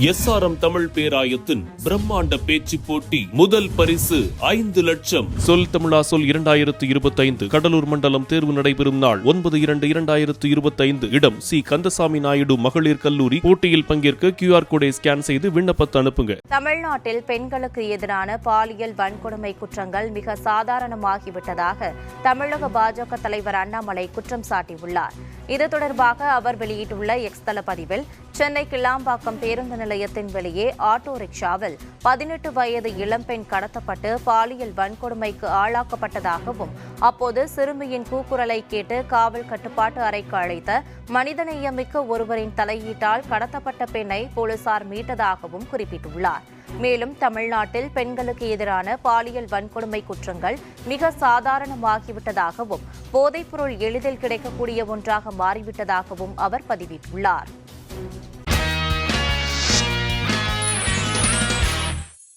SRM Tamil பேராயத்தின் பிரம்மாண்ட பேச்சு போட்டி முதல் பரிசு 5 லட்சம். சொல் தமிழா சொல் 2025 கடலூர் மண்டலம் தேர்வு நடைபெறும் நாள் 9/2/2025. இடம் சி கந்தசாமி நாயுடு மகளிர் கல்லூரி. போட்டியில் பங்கேற்க QR கோடை ஸ்கேன் செய்து விண்ணப்பத்தை அனுப்புங்க. தமிழ்நாட்டில் பெண்களுக்கு எதிரான பாலியல் வன்கொடுமை குற்றங்கள் மிக சாதாரணமாகிவிட்டதாக தமிழக பாஜக தலைவர் அண்ணாமலை குற்றம் சாட்டியுள்ளார். இது தொடர்பாக அவர் வெளியிட்டுள்ள எக்ஸ் தள பதிவில், சென்னை கிளாம்பாக்கம் பேருந்து நிலையத்தின் வெளியே ஆட்டோ ரிக்ஷாவில் 18 வயது இளம்பெண் கடத்தப்பட்டு பாலியல் வன்கொடுமைக்கு ஆளாக்கப்பட்டதாகவும், அப்போது சிறுமியின் கூக்குரலை கேட்டு காவல் கட்டுப்பாட்டு அறைக்கு அழைத்த மனிதநேயமிக்க ஒருவரின் தலையீட்டால் கடத்தப்பட்ட பெண்ணை போலீசார் மீட்டதாகவும் குறிப்பிட்டுள்ளார். மேலும் தமிழ்நாட்டில் பெண்களுக்கு எதிரான பாலியல் வன்கொடுமை குற்றங்கள் மிக சாதாரணமாகிவிட்டதாகவும், போதைப்பொருள் எளிதில் கிடைக்கக்கூடிய ஒன்றாக மாறிவிட்டதாகவும் அவர் பதிவிட்டுள்ளார்.